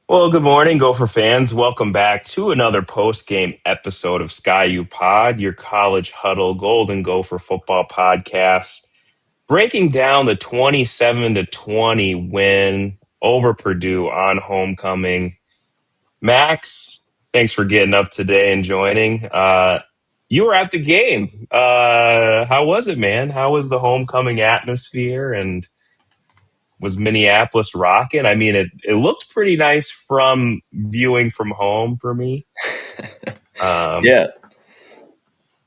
Well, good morning, Gopher fans. Welcome back to another post-game episode of Sky U Pod, your college huddle Golden Gopher football podcast, breaking down the 27-20 win over Purdue on homecoming. Max, thanks for getting up today and joining. You were at the game. How was it, man? How was the homecoming atmosphere, and was Minneapolis rocking? I mean, it looked pretty nice from viewing from home for me. Um, Yeah.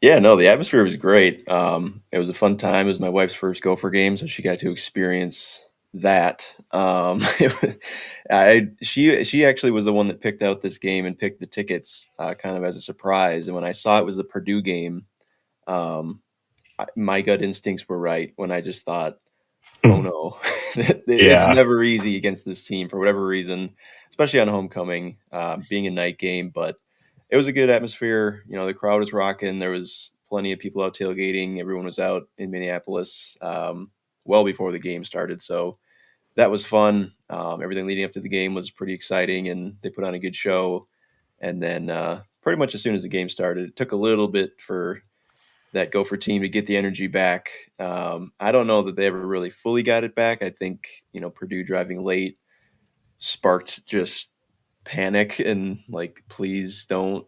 Yeah, no, the atmosphere was great. It was a fun time. It was my wife's first Gopher game, so she got to experience that. It wa- she actually was the one that picked out this game and picked the tickets kind of as a surprise. And when I saw it was the Purdue game, um, my gut instincts were right when I just thought, oh no, it's yeah, never easy against this team for whatever reason, especially on homecoming, being a night game. But it was a good atmosphere. You know, the crowd was rocking. There was plenty of people out tailgating. Everyone was out in Minneapolis well before the game started. So that was fun. Everything leading up to the game was pretty exciting, and they put on a good show. And then pretty much as soon as the game started, it took a little bit for that Gopher team to get the energy back. I don't know that they ever really fully got it back. I think, Purdue driving late sparked just panic and like, please don't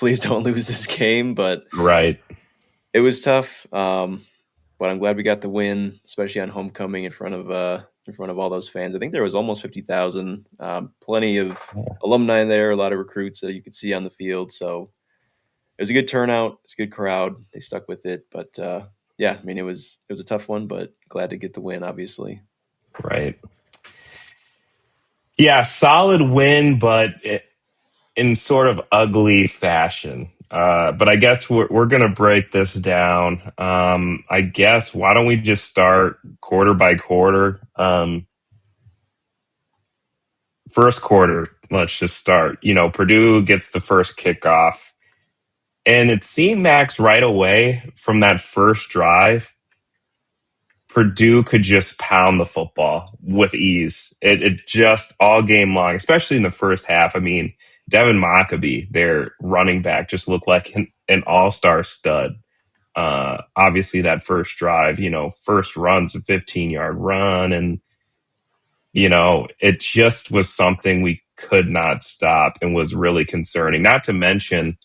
lose this game. But right. it was tough. But I'm glad we got the win, especially on homecoming in front of all those fans. I think there was almost 50,000. Plenty of alumni there, a lot of recruits that you could see on the field. So it was a good turnout. It's a good crowd. They stuck with it, but yeah, I mean it was a tough one, but glad to get the win. Obviously, Right. Yeah, solid win, but in sort of ugly fashion. But I guess we're going to break this down. I guess why don't we just start quarter by quarter? First quarter, let's just start. Purdue gets the first kickoff. And it seemed, Max, right away from that first drive, Purdue could just pound the football with ease. It just all game long, especially in the first half. I mean, Devin Mockabee, their running back, just looked like an all-star stud. Obviously, that first drive, first run's a 15-yard run. And, it just was something we could not stop and was really concerning. Not to mention,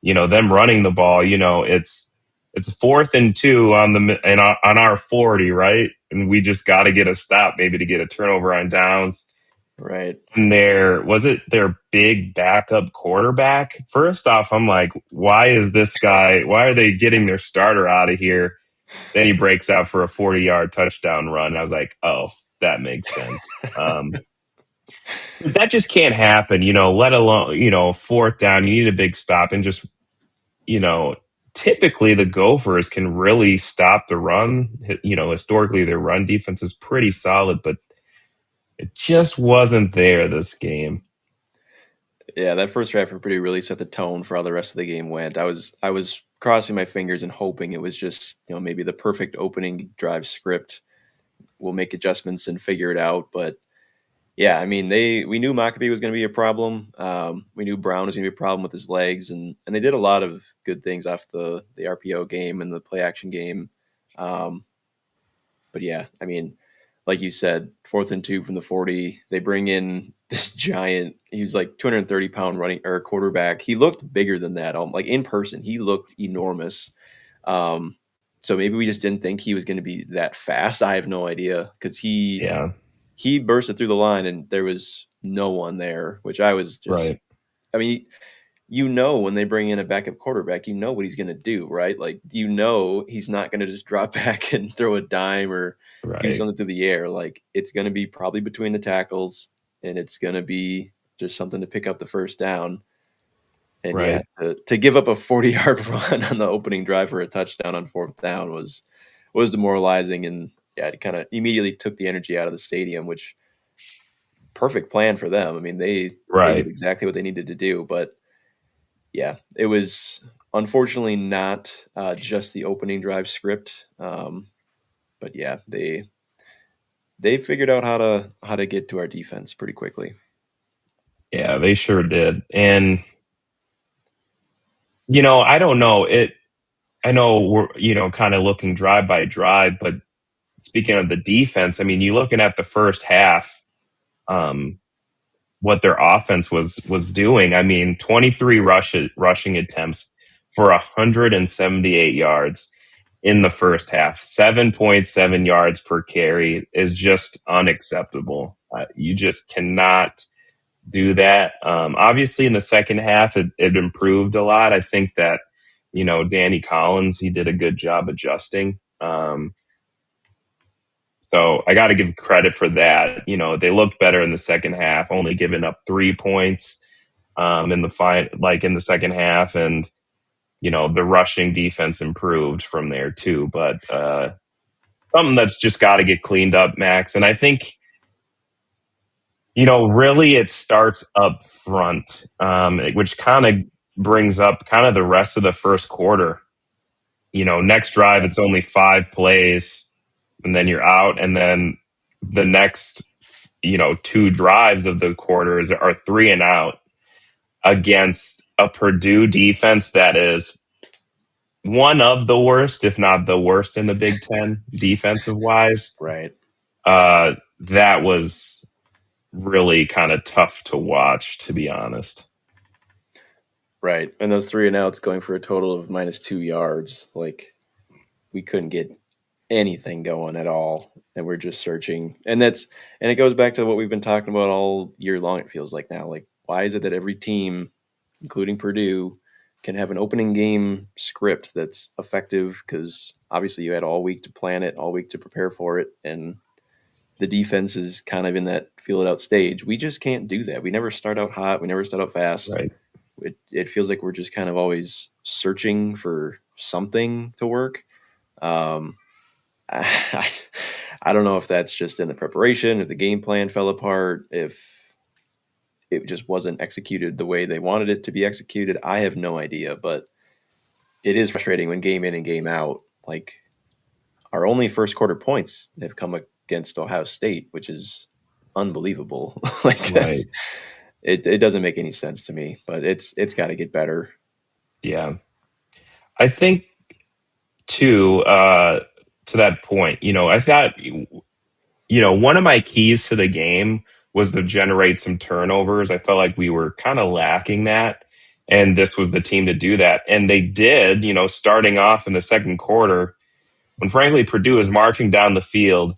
them running the ball, it's 4th and 2 on our 40, right? And we just got to get a stop, maybe to get a turnover on downs. right? And their big backup quarterback. First off, I'm like, why are they getting their starter out of here? Then he breaks out for a 40-yard touchdown run. I was like, oh, that makes sense. That just can't happen, let alone, 4th down. You need a big stop and just you know, typically the Gophers can really stop the run. Historically, their run defense is pretty solid, but it just wasn't there this game. Yeah, that first drive for Purdue really set the tone for how the rest of the game went. I was crossing my fingers and hoping it was just maybe the perfect opening drive script. We'll make adjustments and figure it out, but yeah, I mean, we knew Mockabee was going to be a problem. We knew Brown was going to be a problem with his legs, and they did a lot of good things off the RPO game and the play action game. Um, but yeah, I mean, like you said, 4th and 2 from the 40. They bring in this giant. He was like 230-pound running or quarterback. He looked bigger than that. Like in person, he looked enormous. Um, so maybe we just didn't think he was going to be that fast. I have no idea because Yeah, he bursted through the line and there was no one there, which I was just, right, I mean, when they bring in a backup quarterback, what he's going to do, right? Like, he's not going to just drop back and throw a dime or do right, something through the air. Like, it's going to be probably between the tackles and it's going to be just something to pick up the first down. And yeah, right. to give up a 40-yard run on the opening drive for a touchdown on 4th down was demoralizing. And yeah, it kind of immediately took the energy out of the stadium, which perfect plan for them. I mean, they did Right. exactly what they needed to do, but yeah, it was unfortunately not just the opening drive script. But yeah, they figured out how to get to our defense pretty quickly. Yeah, they sure did. And I don't know. I know we're, kind of looking drive by drive, but speaking of the defense, I mean, you looking at the first half, um, what their offense was doing. I mean, 23 rushing attempts for 178 yards in the first half. 7.7 yards per carry is just unacceptable. You just cannot do that. Obviously, in the second half, it improved a lot. I think that, Danny Collins, he did a good job adjusting. So I got to give credit for that. They looked better in the second half, only giving up 3 points in the second half, and the rushing defense improved from there too. But something that's just got to get cleaned up, Max. And I think really it starts up front, which kind of brings up kind of the rest of the first quarter. Next drive, it's only 5 plays, and then you're out. And then the next, two drives of the quarters are 3 and out against a Purdue defense that is one of the worst, if not the worst in the Big Ten defensive wise. Right. That was really kind of tough to watch, to be honest. Right. And those 3 and outs going for a total of -2 yards. Like, we couldn't get anything going at all. And we're just searching. And it goes back to what we've been talking about all year long, it feels like now. Like, why is it that every team, including Purdue, can have an opening game script that's effective? Because obviously you had all week to plan it, all week to prepare for it. And the defense is kind of in that feel it out stage. We just can't do that. We never start out hot. We never start out fast. Right. It feels like we're just kind of always searching for something to work. Um, I, I don't know if that's just in the preparation, if the game plan fell apart, if it just wasn't executed the way they wanted it to be executed. I have no idea, but it is frustrating when game in and game out, like our only first quarter points have come against Ohio State, which is unbelievable. Like Right. it doesn't make any sense to me, but it's got to get better. Yeah. I think too, to that point, I thought, one of my keys to the game was to generate some turnovers. I felt like we were kind of lacking that. And this was the team to do that. And they did, starting off in the second quarter, when frankly Purdue is marching down the field.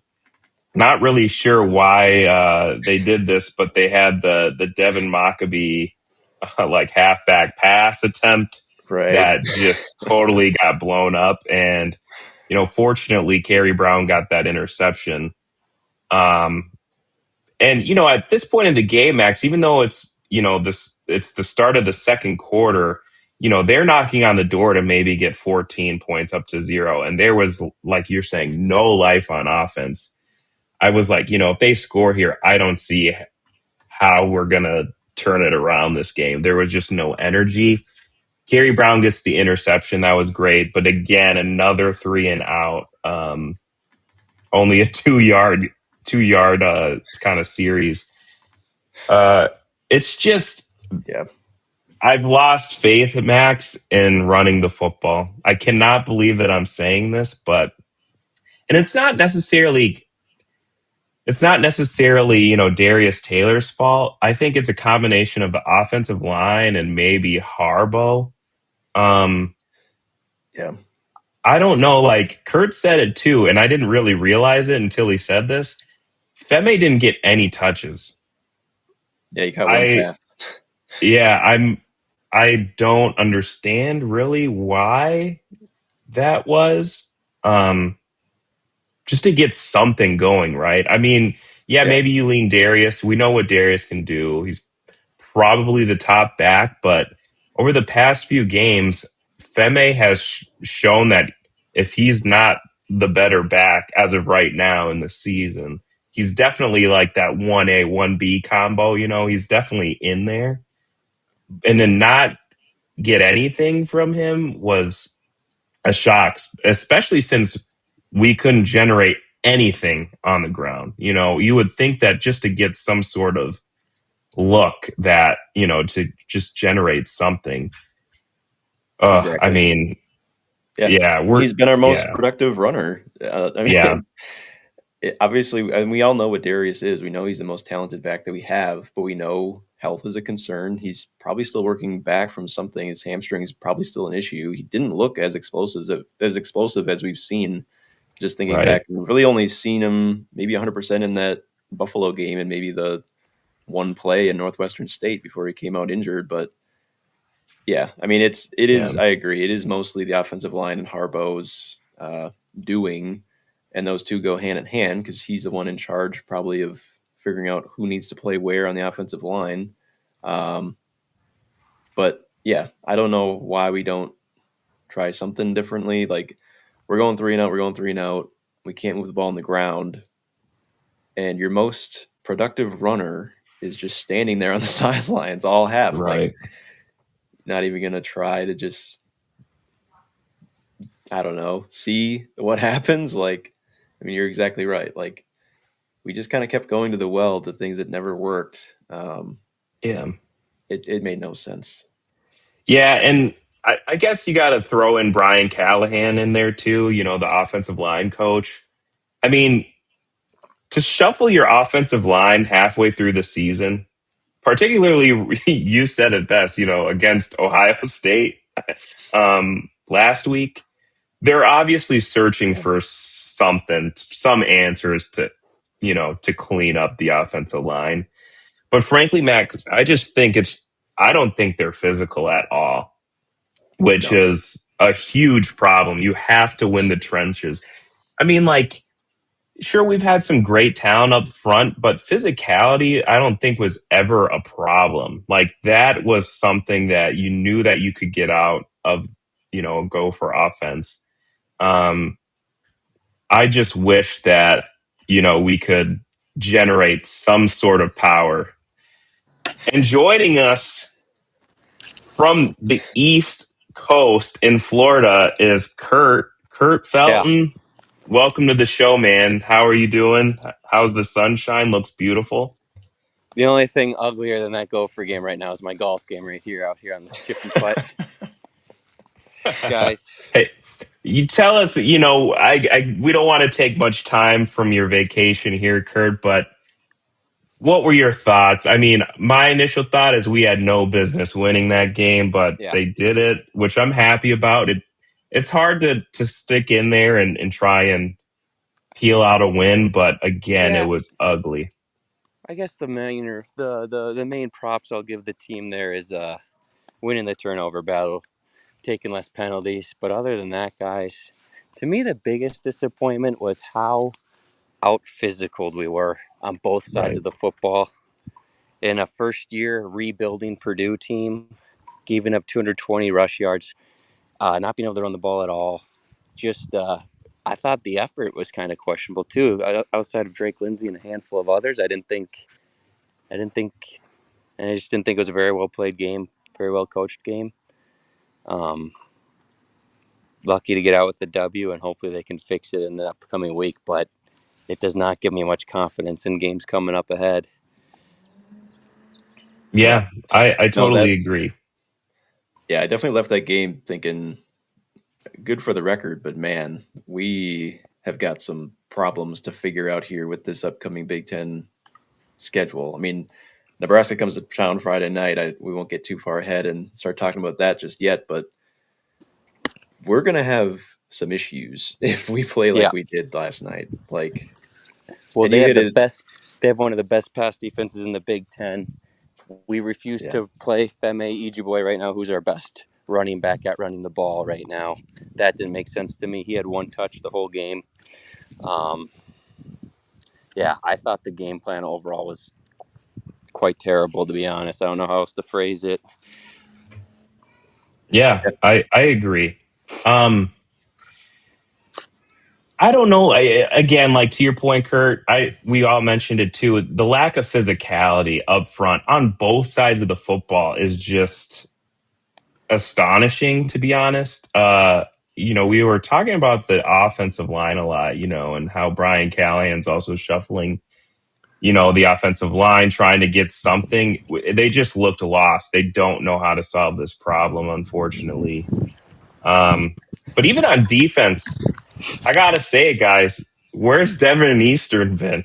Not really sure why they did this, but they had the Devin Mockabee like halfback pass attempt Right. that just totally got blown up. And, fortunately, Kerry Brown got that interception. And, at this point in the game, Max, even though it's the start of the second quarter, they're knocking on the door to maybe get 14 points up to 0. And there was, like you're saying, no life on offense. I was like, if they score here, I don't see how we're going to turn it around this game. There was just no energy. Kerry Brown gets the interception. That was great. But again, another 3 and out. Only a 2 yard kind of series. It's just, Yeah. I've lost faith, Max, in running the football. I cannot believe that I'm saying this, and it's not necessarily, Darius Taylor's fault. I think it's a combination of the offensive line and maybe Harbaugh. Yeah. I don't know. Like Kurt said it too, and I didn't really realize it until he said this. Femi didn't get any touches. Yeah. You got one I pass. yeah, I don't understand really why that was. Just to get something going, right? I mean, yeah, Yeah. maybe you lean Darius. We know what Darius can do. He's probably the top back, but over the past few games, Feme has shown that if he's not the better back as of right now in the season, he's definitely like that 1A, 1B combo, he's definitely in there. And to not get anything from him was a shock, especially since we couldn't generate anything on the ground. You would think that just to get some sort of look that, to just generate something. I Exactly. mean, Yeah. yeah, He's been our most yeah, productive runner. I yeah, mean, obviously, and we all know what Darius is. We know he's the most talented back that we have, but we know health is a concern. He's probably still working back from something. His hamstring is probably still an issue. He didn't look as explosive as we've seen. Just thinking right. back, we've really only seen him maybe 100% in that Buffalo game and maybe the one play in Northwestern State before he came out injured. But yeah, I mean, it Yeah, is. I agree. It is mostly the offensive line and Harbaugh's doing, and those two go hand in hand because he's the one in charge, probably, of figuring out who needs to play where on the offensive line. Um, but yeah, I don't know why we don't try something differently. Like we're going three and out. We're going three and out. We can't move the ball on the ground, and your most productive runner is just standing there on the sidelines all half, like right. not even gonna try to just, I don't know, see what happens. Like, I mean, you're exactly right. Like, we just kind of kept going to the well to things that never worked. Yeah. It made no sense. Yeah, and I guess you got to throw in Brian Callahan in there too, the offensive line coach. I mean, to shuffle your offensive line halfway through the season, particularly you said it best, against Ohio State last week, they're obviously searching Yeah. for something, some answers to clean up the offensive line. But frankly, Mac, I don't think they're physical at all, which No. is a huge problem. You have to win the trenches. I mean, like, sure, we've had some great talent up front, but physicality, I don't think was ever a problem. Like, that was something that you knew that you could get out of, go for offense. Um, I just wish that, we could generate some sort of power. And joining us from the East Coast in Florida is Kurt. Kurt Yeah. Felton, welcome to the show, man. How are you doing? How's the sunshine? Looks beautiful. The only thing uglier than that Gopher game right now is my golf game right here out here on this chip and putt. Guys, Hey, you tell us, we don't want to take much time from your vacation here, Kurt, but what were your thoughts? I mean, my initial thought is we had no business winning that game, but yeah. they did it, which I'm happy about. It's hard to stick in there and try and peel out a win, but again, it Yeah. was ugly. I guess the main props I'll give the team there is winning the turnover battle, taking less penalties. But other than that, guys, to me the biggest disappointment was how out physical we were on both sides Right. of the football. In a first year rebuilding Purdue team, giving up 220 rush yards, not being able to run the ball at all. Just, I thought the effort was kind of questionable too. Outside of Drake Lindsay and a handful of others, I didn't think, and I just didn't think it was a very well played game, very well coached game. Um, Lucky to get out with the W, and hopefully they can fix it in the upcoming week. But it does not give me much confidence in games coming up ahead. Yeah. Yeah, I No, totally agree. yeah, I definitely left that game thinking good for the record, but man, we have got some problems to figure out here with this upcoming Big Ten schedule. I mean, Nebraska comes to town Friday night. We won't get too far ahead and start talking about that just yet, but we're going to have some issues if we play Yeah. like we did last night. Like, Well, and you hit it. they have one of the best pass defenses in the Big Ten. We refuse Yeah. to play Femi Ejibwe right now, who's our best running back at running the ball right now. That didn't make sense to me. He had one touch the whole game. Um, yeah, I thought the game plan overall was quite terrible, to be honest. I don't know how else to phrase it. Yeah, I agree. Um, I don't know. Again, like to your point, Kurt, we all mentioned it too. The lack of physicality up front on both sides of the football is just astonishing, to be honest. We were talking about the offensive line a lot, and how Brian Callahan's also shuffling, the offensive line trying to get something. They just looked lost. They don't know how to solve this problem, unfortunately. But even on defense, I gotta say, guys, where's Devin Eastern been?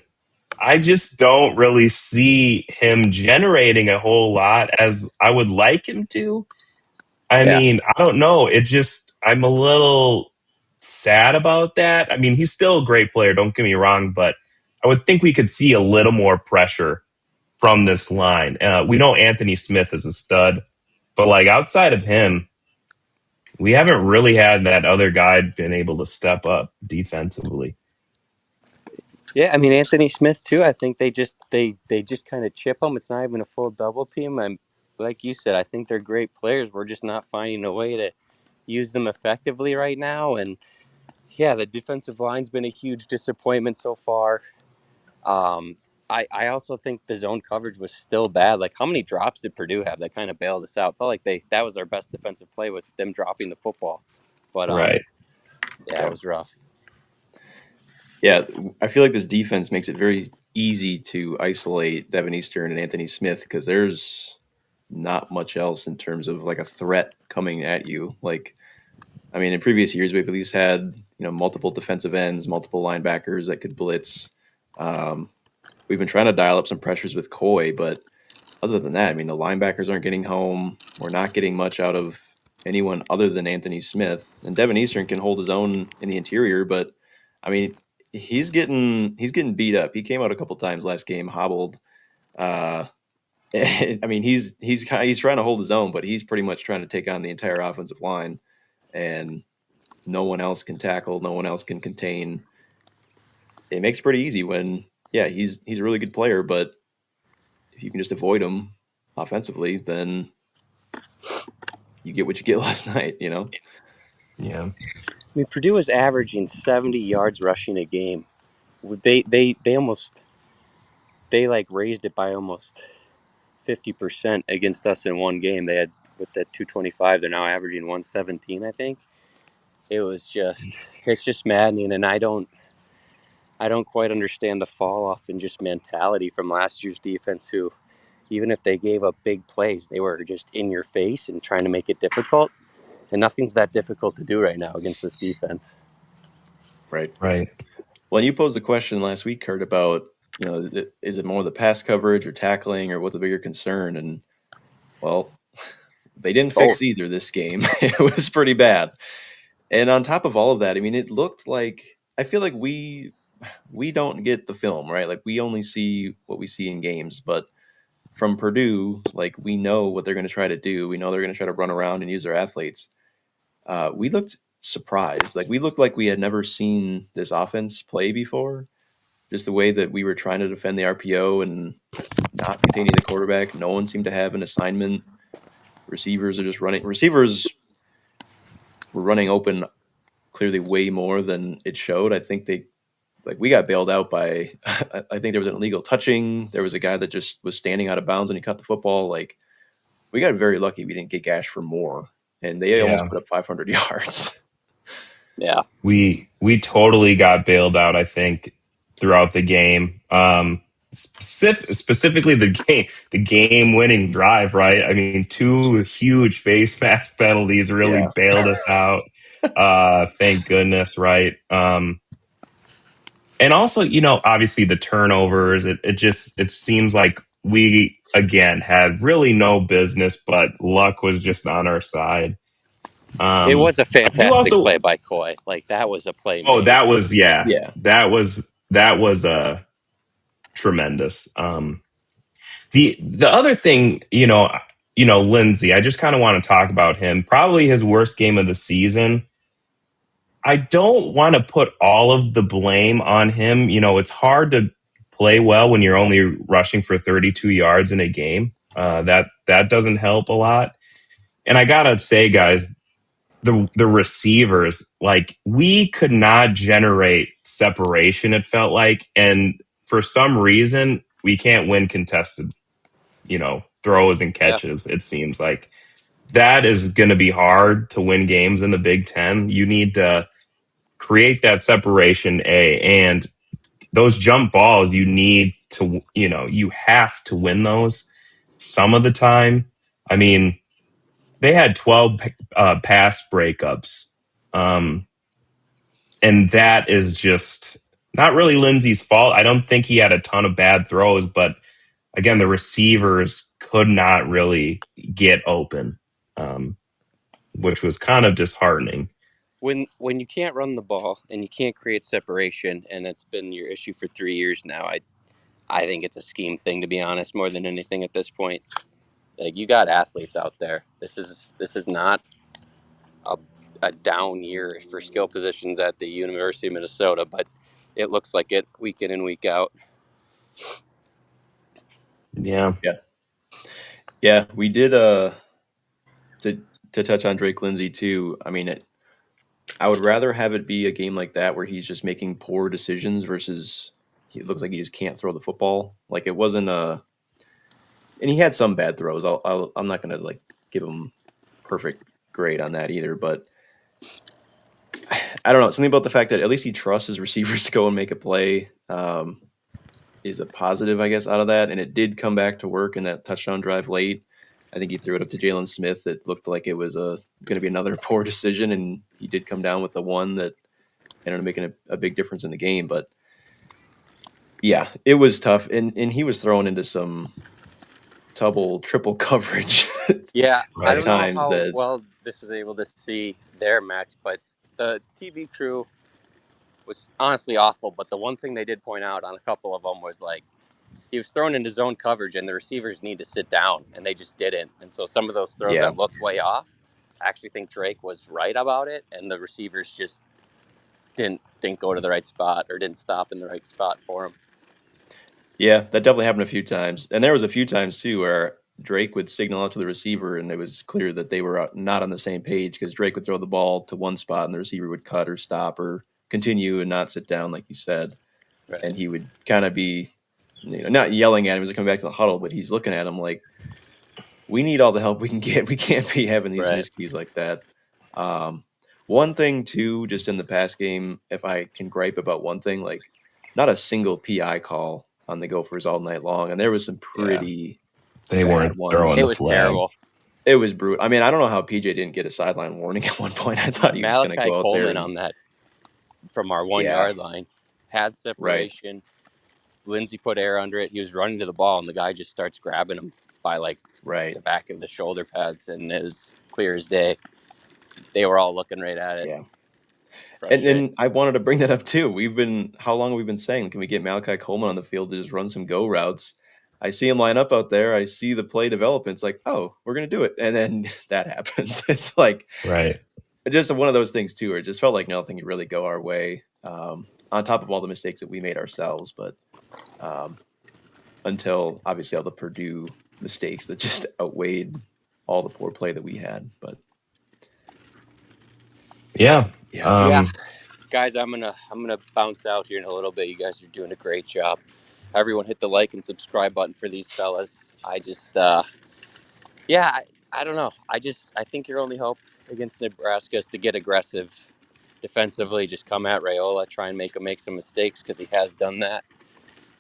I just don't really see him generating a whole lot as I would like him to. I mean, I don't know. I'm a little sad about that. I mean, he's still a great player, don't get me wrong, but I would think we could see a little more pressure from this line. We know Anthony Smith is a stud, but like outside of him, we haven't really had that other guy been able to step up defensively. Yeah, I mean Anthony Smith too. I think they just kind of chip them. It's not even a full double team. I'm like you said. I think they're great players. We're just not finding a way to use them effectively right now. And yeah, the defensive line's been a huge disappointment so far. I also think the zone coverage was still bad. Like, how many drops did Purdue have that kind of bailed us out? Felt like that was our best defensive play, was them dropping the football. But Right. yeah, it was rough. Yeah, I feel like this defense makes it very easy to isolate Devin Eastern and Anthony Smith because there's not much else in terms of like a threat coming at you. Like, I mean, in previous years, we've at least had multiple defensive ends, multiple linebackers that could blitz. We've been trying to dial up some pressures with Coy, but other than that, I mean, the linebackers aren't getting home. We're not getting much out of anyone other than Anthony Smith. And Devin Eastern can hold his own in the interior, but I mean, he's getting beat up. He came out a couple times last game, hobbled. I mean, he's trying to hold his own, but he's pretty much trying to take on the entire offensive line, and no one else can tackle, no one else can contain. It makes it pretty easy when, yeah, he's a really good player, but if you can just avoid him offensively, then you get what you get last night, Yeah. I mean, Purdue was averaging 70 yards rushing a game. They raised it by almost 50% against us in one game. They had, with that 225, they're now averaging 117, I think. It's just maddening, and I don't quite understand the fall off in just mentality from last year's defense, who, even if they gave up big plays, they were just in your face and trying to make it difficult. And nothing's that difficult to do right now against this defense. Right. Right. Well, you posed the question last week, Kurt, about, is it more the pass coverage or tackling or what's the bigger concern? And, well, they didn't fix either this game. It was pretty bad. And on top of all of that, I mean, it looked like, I feel like we don't get the film, right? Like, we only see what we see in games. But from Purdue, like, we know what they're going to try to do. We know they're going to try to run around and use their athletes. We looked surprised. Like, we looked like we had never seen this offense play before. Just the way that we were trying to defend the RPO and not containing the quarterback. No one seemed to have an assignment. Receivers are just running. Receivers were running open clearly way more than it showed. I think we got bailed out by, I think there was an illegal touching. There was a guy that just was standing out of bounds and he caught the football. Like, we got very lucky we didn't get gashed for more. And they almost put up 500 yards. Yeah. We totally got bailed out, I think, throughout the game. Specifically the game winning drive, right? I mean, 2 huge face mask penalties really bailed us out. Thank goodness, right? And also, obviously the turnovers, it seems like we again had really no business, but luck was just on our side. It was a fantastic play by Coy. Like, that was a play. Oh, that was that was tremendous. The other thing, Lindsay, I just kind of want to talk about him. Probably his worst game of the season. I don't want to put all of the blame on him. It's hard to play well when you're only rushing for 32 yards in a game. That doesn't help a lot. And I gotta say, guys, the receivers, like, we could not generate separation, it felt like. And for some reason, we can't win contested, throws and catches. It seems like that is going to be hard to win games in the Big Ten. You need to create that separation, and those jump balls, you need to, you have to win those some of the time. I mean, they had 12 pass breakups. And that is just not really Lindsey's fault. I don't think he had a ton of bad throws, but again, the receivers could not really get open, which was kind of disheartening. When you can't run the ball and you can't create separation, and it's been your issue for 3 years now, I think it's a scheme thing, to be honest, more than anything at this point. Like, you got athletes out there. This is not a down year for skill positions at the University of Minnesota, but it looks like it week in and week out. Yeah. Yeah, we did to touch on Drake Lindsey too. I mean, I would rather have it be a game like that where he's just making poor decisions versus it looks like he just can't throw the football. Like, it wasn't and he had some bad throws. I'm not going to like give him perfect grade on that either, but I don't know. Something about the fact that at least he trusts his receivers to go and make a play is a positive, I guess, out of that. And it did come back to work in that touchdown drive late. I think he threw it up to Jalen Smith. It looked like it was going to be another poor decision, and he did come down with the one that ended up making a big difference in the game. But yeah, it was tough, and he was thrown into some triple coverage. Yeah, I don't times know how that well this was able to see there, Max, but the TV crew was honestly awful. But the one thing they did point out on a couple of them was, like, he was thrown into zone coverage, and the receivers need to sit down, and they just didn't. And so some of those throws that looked way off, I actually think Drake was right about it, and the receivers just didn't go to the right spot or didn't stop in the right spot for him. Yeah, that definitely happened a few times. And there was a few times too where Drake would signal out to the receiver, and it was clear that they were not on the same page because Drake would throw the ball to one spot and the receiver would cut or stop or continue and not sit down, like you said. Right. And he would kind of be, not yelling at him as he coming back to the huddle, but he's looking at him like, we need all the help we can get. We can't be having these miscues like that. One thing too, just in the pass game, if I can gripe about one thing, like, not a single PI call on the Gophers all night long, and there was some pretty they weren't ones. throwing It the was flag. terrible. It was brutal. I mean, I don't know how PJ didn't get a sideline warning at one point. I thought he was going to go out Coleman there on that from our 1 yard line had separation. Right. Lindsey put air under it. He was running to the ball, and the guy just starts grabbing him by the back of the shoulder pads, and it was clear as day. They were all looking right at it. Yeah. And I wanted to bring that up too. How long have we been saying, can we get Malachi Coleman on the field to just run some go routes? I see him line up out there. I see the play develop. It's like, oh, we're going to do it. And then that happens. It's like, just one of those things too, where it just felt like nothing could really go our way, on top of all the mistakes that we made ourselves. But until obviously all the Purdue mistakes that just outweighed all the poor play that we had. But yeah. Guys, I'm gonna bounce out here in a little bit. You guys are doing a great job. Everyone hit the like and subscribe button for these fellas. I just I don't know. I think your only hope against Nebraska is to get aggressive defensively. Just come at Raiola, try and make him make some mistakes, because he has done that.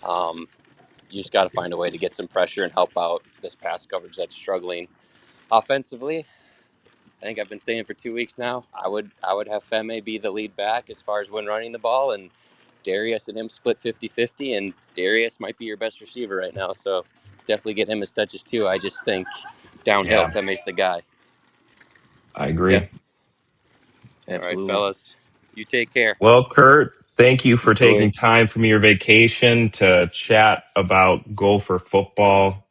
You just got to find a way to get some pressure and help out this pass coverage that's struggling. Offensively, I think I've been saying for 2 weeks now, I would have Feme be the lead back as far as when running the ball, and Darius and him split 50-50, and Darius might be your best receiver right now, so definitely get him his touches too. I just think downhill, Feme's the guy. I agree. Yeah. Absolutely. All right, fellas, you take care. Well, Kurt, thank you for taking time from your vacation to chat about Gopher football.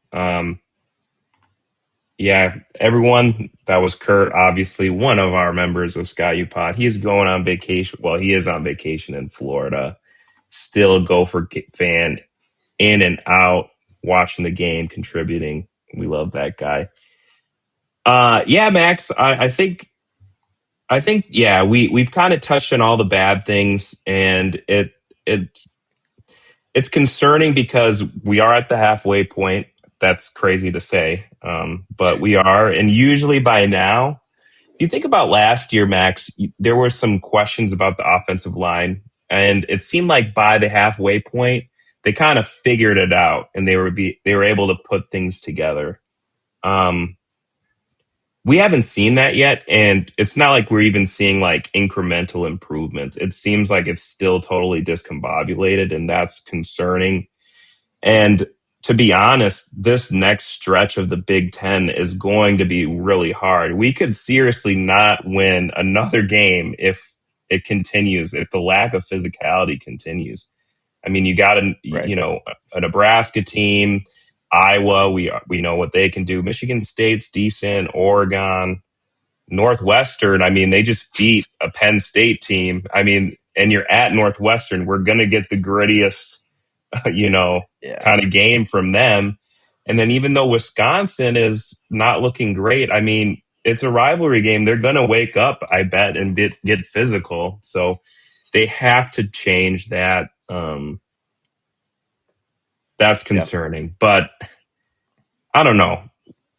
Everyone, that was Kurt, obviously one of our members of Sky U Pod. He's going on vacation. Well, he is on vacation in Florida. Still a Gopher fan, in and out, watching the game, contributing. We love that guy. Max, I think we've kind of touched on all the bad things, and it's concerning because we are at the halfway point. That's crazy to say, but we are. And usually by now, if you think about last year, Max, there were some questions about the offensive line. And it seemed like by the halfway point, they kind of figured it out, and they were able to put things together. We haven't seen that yet, and it's not like we're even seeing like incremental improvements. It seems like it's still totally discombobulated, and that's concerning. And to be honest, this next stretch of the Big Ten is going to be really hard. We could seriously not win another game if it continues, if the lack of physicality continues. I mean, you got Right. a Nebraska team, Iowa. We know what they can do. Michigan State's decent. Oregon, Northwestern. I mean, they just beat a Penn State team. I mean, and you're at Northwestern. We're gonna get the grittiest, Yeah. kind of game from them. And then even though Wisconsin is not looking great, I mean, it's a rivalry game. They're gonna wake up, I bet, and get physical. So they have to change that. That's concerning. But I don't know.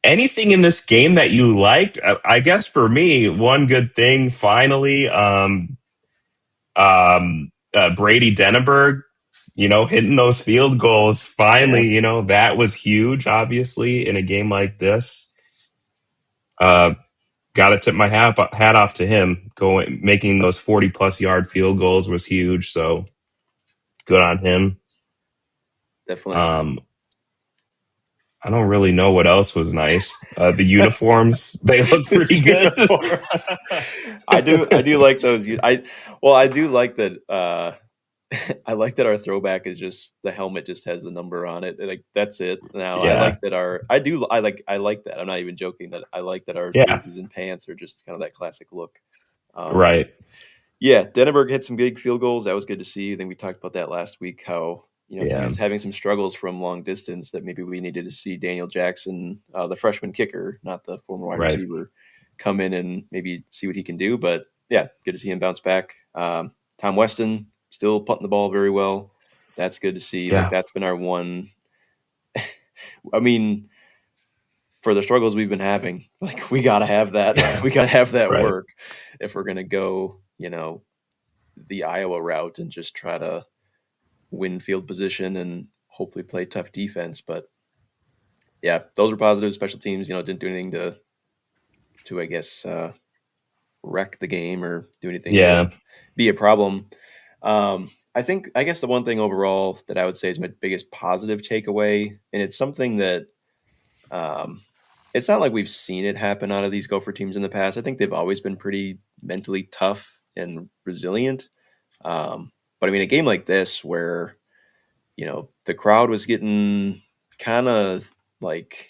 Anything in this game that you liked? I guess for me, one good thing finally, Brady Denneberg, hitting those field goals finally, that was huge, obviously, in a game like this. Got to tip my hat off to him. Making those 40+ yard field goals was huge. So good on him. Definitely. I don't really know what else was nice. The uniforms, they look pretty good. I do like those. I do like that. I like that our throwback is just the helmet just has the number on it. Like that's it. Now I Yeah. like that I like that. I'm not even joking that I like that our Yeah. jerseys and pants are just kind of that classic look. Right. Yeah, Denneberg hit some big field goals. That was good to see. I think we talked about that last week, how he was having some struggles from long distance that maybe we needed to see Daniel Jackson, the freshman kicker, not the former wide Right. receiver, come in and maybe see what he can do. But yeah, good to see him bounce back. Tom Weston still punting the ball very well. That's good to see. Yeah. Like that's been our one. I mean, for the struggles we've been having, like we got to have that. Yeah. We got to have that Right. work if we're gonna go, the Iowa route and just try to win field position and hopefully play tough defense. But yeah, those were positive. Special teams, didn't do anything to I guess wreck the game or do anything Yeah. to be a problem. I guess the one thing overall that I would say is my biggest positive takeaway, and it's something that it's not like we've seen it happen out of these Gopher teams in the past. I think they've always been pretty mentally tough and resilient. But I mean, a game like this where the crowd was getting kind of like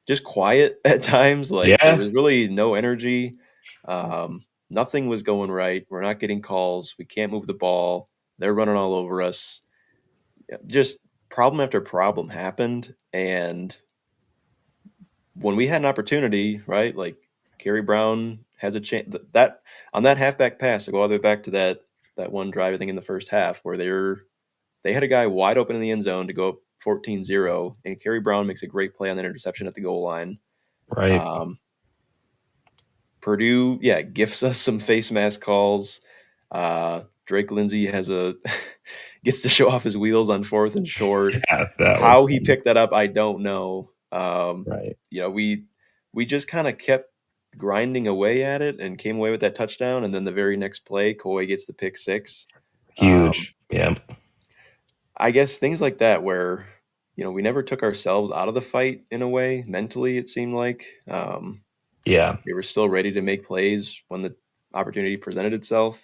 just quiet at times. Like there Yeah. was really no energy. Nothing was going right. We're not getting calls. We can't move the ball. They're running all over us. Just problem after problem happened. And when we had an opportunity, right, like Kerry Brown has a chance that on that halfback pass to go all the way back to that one drive, I think in the first half where they had a guy wide open in the end zone to go up 14-0, and Kerry Brown makes a great play on that interception at the goal line. Right. Purdue, gifts us some face mask calls. Drake Lindsay gets to show off his wheels on 4th and short. Yeah, How he picked that up, I don't know. Right. We just kind of kept grinding away at it and came away with that touchdown. And then the very next play, Coy gets the pick 6. Huge. Yeah. I guess things like that where, we never took ourselves out of the fight in a way. Mentally, it seemed like. Yeah. We were still ready to make plays when the opportunity presented itself.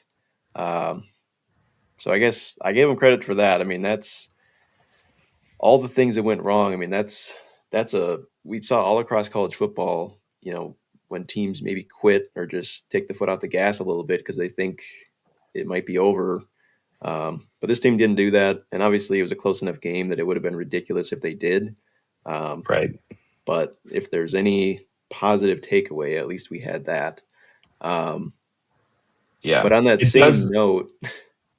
So I guess I gave him credit for that. I mean, that's all the things that went wrong. I mean, we saw all across college football, when teams maybe quit or just take the foot off the gas a little bit because they think it might be over. But this team didn't do that. And obviously it was a close enough game that it would have been ridiculous if they did. Right. But if there's any positive takeaway, at least we had that. Yeah. But on that note,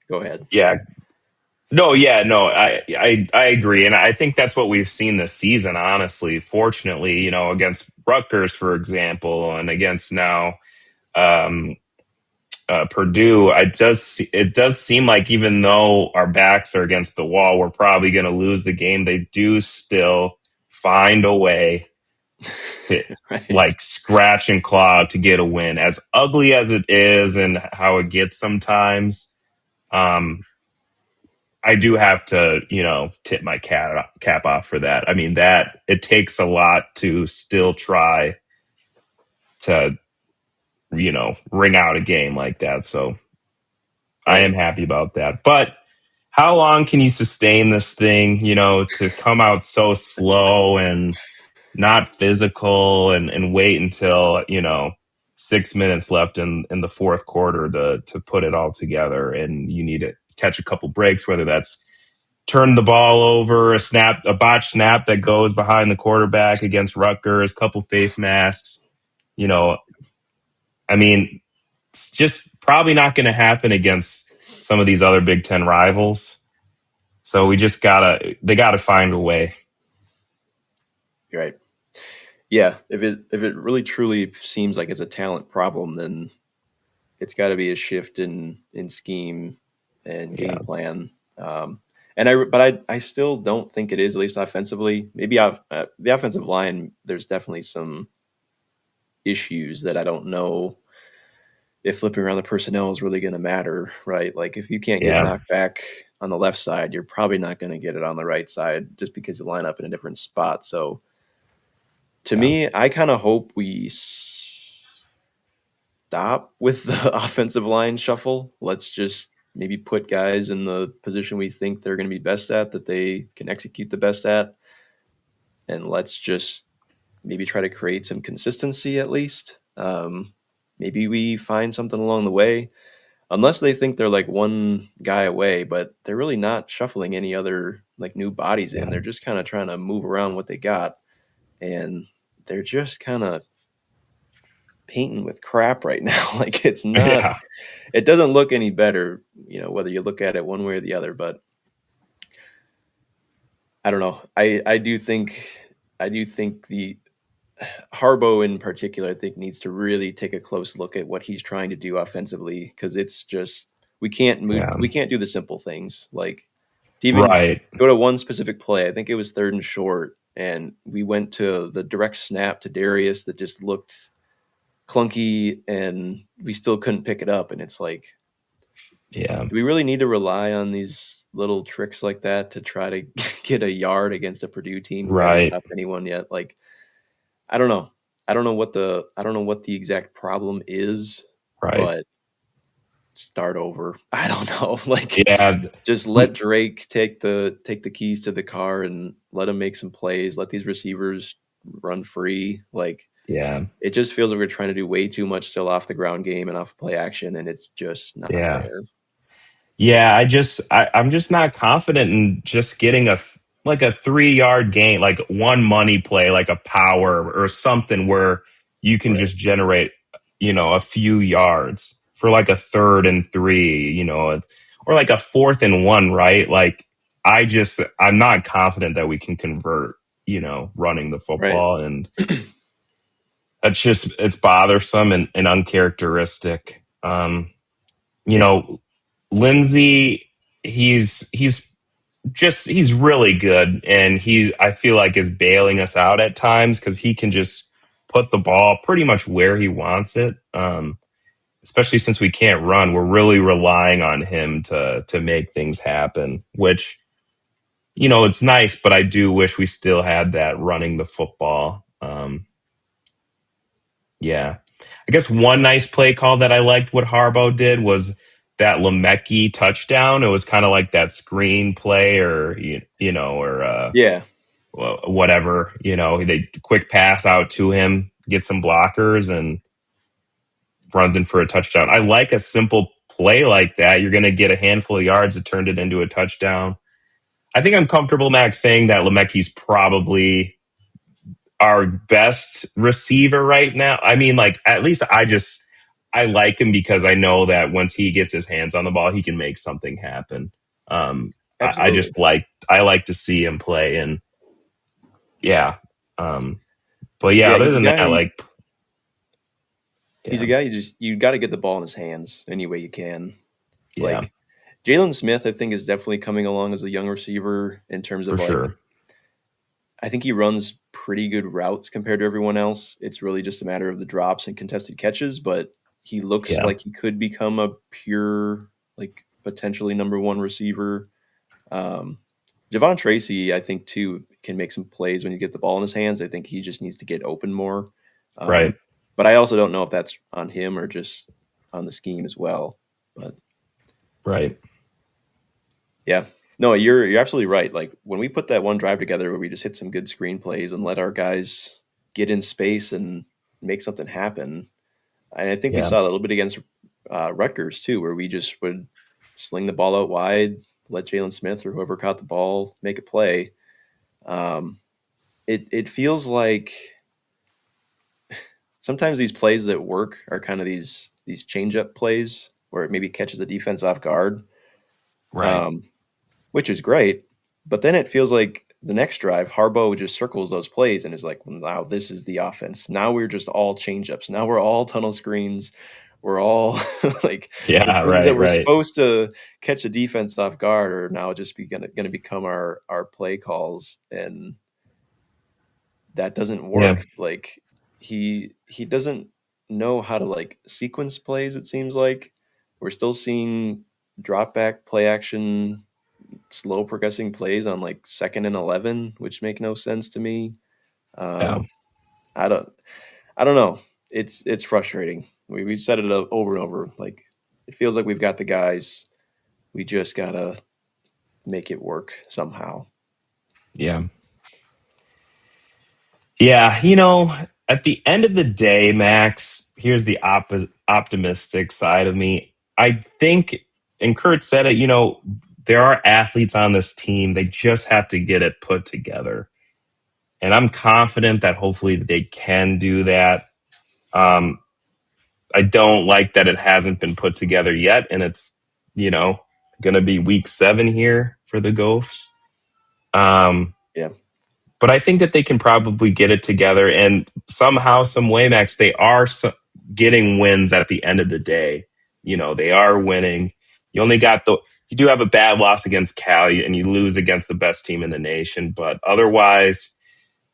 go ahead. Yeah. No, I agree. And I think that's what we've seen this season, honestly. Fortunately, against Rutgers, for example, and against now Purdue, it does seem like even though our backs are against the wall, we're probably going to lose the game. They do still find a way to Right. like scratch and claw to get a win. As ugly as it is and how it gets sometimes, I do have to, tip my cap off for that. I mean, that it takes a lot to still try to, ring out a game like that. So I Right. am happy about that. But how long can you sustain this thing, to come out so slow and not physical and wait until, 6 minutes left in the fourth quarter to put it all together, and you need to catch a couple breaks, whether that's turn the ball over, a botch snap that goes behind the quarterback against Rutgers, couple face masks. You know, I mean, it's just probably not going to happen against some of these other Big Ten rivals. So they gotta find a way. You're right. Yeah. If it really truly seems like it's a talent problem, then it's got to be a shift in scheme and Yeah, game plan. But I still don't think it is, at least offensively. Maybe the offensive line, there's definitely some issues that I don't know if flipping around the personnel is really going to matter, right? Like if you can't get yeah, knocked back on the left side, you're probably not going to get it on the right side just because you line up in a different spot. So to yeah, me, I kind of hope we stop with the offensive line shuffle. Let's just maybe put guys in the position we think they're going to be best at, that they can execute the best at, and let's just maybe try to create some consistency at least. Maybe we find something along the way, unless they think they're like one guy away, but they're really not shuffling any other like new bodies in. yeah, They're just kind of trying to move around what they got, and they're just kind of painting with crap right now. Like it's not, yeah, it doesn't look any better, whether you look at it one way or the other. But I don't know. I do think the Harbaugh in particular, I think, needs to really take a close look at what he's trying to do offensively, because it's just yeah. we can't do the simple things, like to even Right. go to one specific play. I think it was third and short, and we went to the direct snap to Darius that just looked clunky, and we still couldn't pick it up. And it's like, Yeah. do we really need to rely on these little tricks like that to try to get a yard against a Purdue team who hasn't Right. stopped anyone yet? Like, I don't know. I don't know what the exact problem is, Right. but start over. I don't know. Like, Yeah. just let Drake take the keys to the car and let him make some plays. Let these receivers run free. Like, Yeah. it just feels like we're trying to do way too much still off the ground game and off play action, and it's just not Yeah. there. Yeah. I'm just not confident in just getting like a 3 yard gain, like one money play, like a power or something where you can Right. just generate, a few yards for like a 3rd and 3, or like a 4th and 1, right? Like I'm not confident that we can convert, running the Right. football, and it's bothersome and uncharacteristic. You know, Lindsey, he's really good, and I feel like is bailing us out at times because he can just put the ball pretty much where he wants it. Especially since we can't run, we're really relying on him to make things happen, which it's nice, but I do wish we still had that running the football. Yeah. I guess one nice play call that I liked what Harbaugh did was that Lemecki touchdown. It was kind of like that screen play, or Yeah. whatever. They quick pass out to him, get some blockers, and runs in for a touchdown. I like a simple play like that. You're going to get a handful of yards that turned it into a touchdown. I think I'm comfortable, Max, saying that Lemecki's probably our best receiver right now. I mean, like, at least I like him because I know that once he gets his hands on the ball, he can make something happen. I Absolutely. just I like to see him play, and yeah. But yeah, Yeah, other he's a than that, guy. like, He's a Yeah. guy you got to get the ball in his hands any way you can. Yeah. Like Jalen Smith, I think is definitely coming along as a young receiver in terms For of like sure. I think he runs pretty good routes compared to everyone else. It's really just a matter of the drops and contested catches, but he looks Yeah. like he could become a pure, like potentially number one receiver. Um, Javon Tracy, I think too, can make some plays when you get the ball in his hands. I think he just needs to get open more. Right. But I also don't know if that's on him or just on the scheme as well. But Right. yeah, no, you're absolutely right. Like when we put that one drive together where we just hit some good screen plays and let our guys get in space and make something happen. And I think we Yeah. saw a little bit against Rutgers too, where we just would sling the ball out wide, let Jalen Smith or whoever caught the ball make a play. Um, it feels like sometimes these plays that work are kind of these change up plays where it maybe catches the defense off guard. Right. Um, which is great. But then it feels like the next drive, Harbaugh just circles those plays and is like, well, now this is the offense. Now we're just all change ups. Now we're all tunnel screens. We're all like the Yeah. things that Right. were Right. supposed to catch a defense off guard are now just gonna become our play calls. And that doesn't Yeah. work. Like he doesn't know how to like sequence plays, it seems like. We're still seeing drop back play action slow progressing plays on like 2nd and 11, which make no sense to me. Yeah. Um, I don't know. It's frustrating. We've said it over and over. Like it feels like we've got the guys. We just gotta make it work somehow. Yeah. Yeah. You know, at the end of the day, Max, here's the optimistic side of me. I think, and Kurt said it, there are athletes on this team. They just have to get it put together. And I'm confident that hopefully they can do that. Um, I don't like that it hasn't been put together yet. And it's, you know, going to be week 7 here for the Gophers. Yeah, But I think that they can probably get it together, and somehow, some way, Max, they are getting wins at the end of the day. They are winning. You do have a bad loss against Cal, and you lose against the best team in the nation. But otherwise,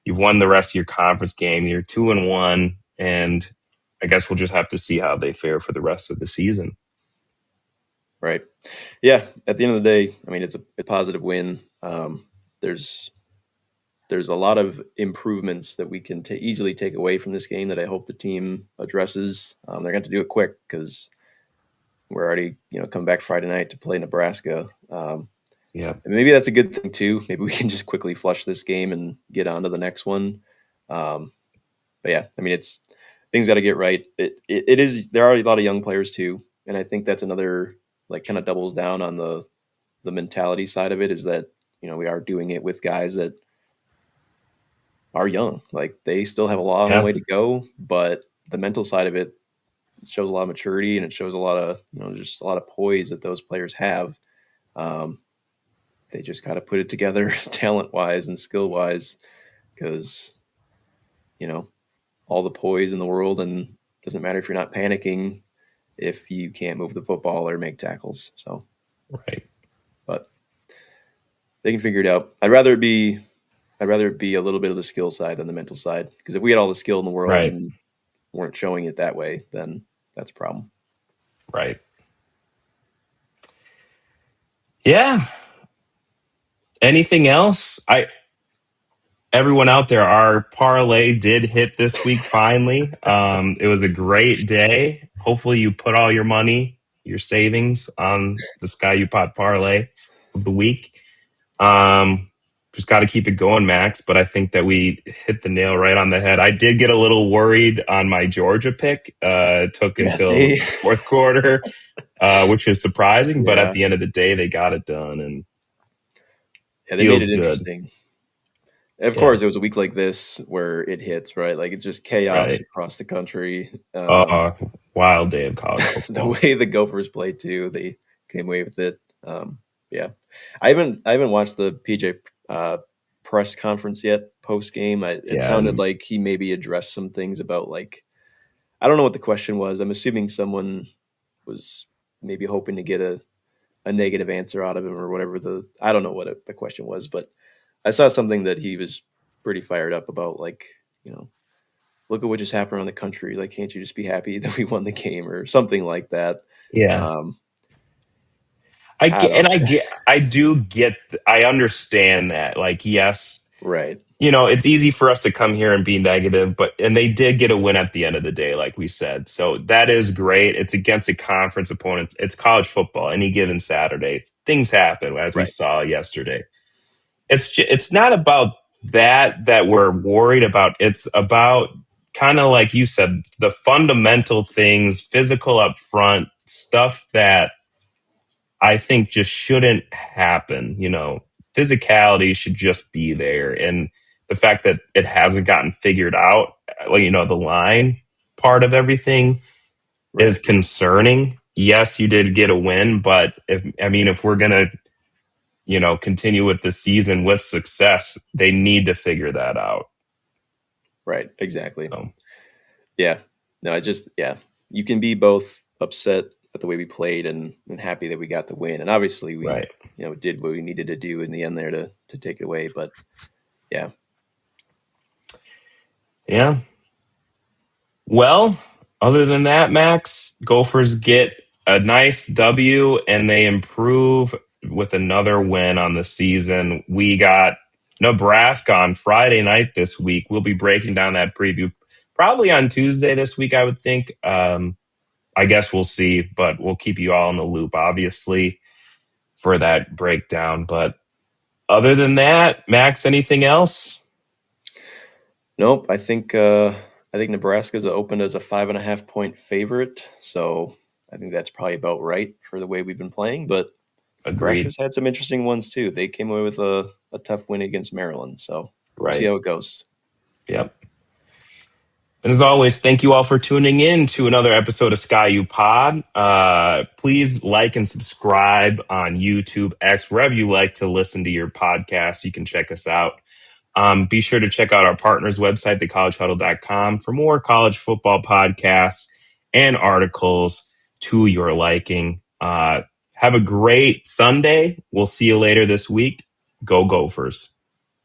you've won the rest of your conference game. You're 2-1, and I guess we'll just have to see how they fare for the rest of the season. right. Yeah, at the end of the day, I mean it's a positive win. There's there's a lot of improvements that we can easily take away from this game that I hope the team addresses. They're going to do it quick because we're already coming back Friday night to play Nebraska. Yeah, And maybe that's a good thing too. Maybe we can just quickly flush this game and get on to the next one. Um, but yeah, I mean, it's things got to get right. It is. There are a lot of young players too, and I think that's another like kind of doubles down on the mentality side of it. Is that we are doing it with guys that are young. Like they still have a long yeah, way to go, but the mental side of it shows a lot of maturity and it shows a lot of just a lot of poise that those players have. Um, they just got to put it together talent wise and skill wise because you know all the poise in the world and doesn't matter if you're not panicking if you can't move the football or make tackles. So, right, but they can figure it out. I'd rather it be a little bit of the skill side than the mental side because if we had all the skill in the world right, and weren't showing it that way, then that's a problem. right. Yeah. Anything else? Everyone out there, our parlay did hit this week finally. It was a great day. Hopefully, you put all your money, your savings on the Sky U Pot parlay of the week. Just got to keep it going, Max. But I think that we hit the nail right on the head. I did get a little worried on my Georgia pick. It took Yeah, until the fourth quarter, which is surprising. But at yeah, the end of the day, they got it done and yeah, they made feels it good. interesting. Of Yeah, course, it was a week like this where it hits, right? Like it's just chaos right. across the country. Wild day of college The football. way the Gophers played too, they came away with it. Yeah, I haven't watched the PJ press conference yet post game. It Yeah, sounded like he maybe addressed some things about like I don't know what the question was. I'm assuming someone was maybe hoping to get a negative answer out of him or whatever I don't know what the question was, but I saw something that he was pretty fired up about, like, look at what just happened around the country. Like, can't you just be happy that we won the game or something like that? Yeah. I understand that. Like, yes, right. It's easy for us to come here and be negative, and they did get a win at the end of the day, like we said. So that is great. It's against a conference opponent. It's college football. Any given Saturday, things happen, as we saw yesterday. It's not about that we're worried about. It's about, kind of like you said, the fundamental things, physical up front, stuff that I think just shouldn't happen. Physicality should just be there. And the fact that it hasn't gotten figured out, the line part of everything is concerning. Yes, you did get a win, but if we're going to, continue with the season with success, they need to figure that out. Right. Exactly. So. Yeah. No, you can be both upset at the way we played and happy that we got the win. And obviously we, did what we needed to do in the end there to take it away. But yeah. Yeah. Well, other than that, Max, Gophers get a nice W and they improve with another win on the season. We got Nebraska on Friday night this week. We'll be breaking down that preview probably on Tuesday this week, I would think. I guess we'll see, but we'll keep you all in the loop, obviously, for that breakdown. But other than that, Max, anything else? Nope. I think Nebraska's opened as a 5.5 point favorite. So I think that's probably about right for the way we've been playing. But Nebraska's had some interesting ones too. They came away with a tough win against Maryland. So we'll see how it goes. Yep. And as always, thank you all for tuning in to another episode of Sky U Pod. Please like and subscribe on YouTube, X, wherever you like to listen to your podcasts. You can check us out. Be sure to check out our partners' website, thecollegehuddle.com, for more college football podcasts and articles to your liking. Have a great Sunday. We'll see you later this week. Go Gophers.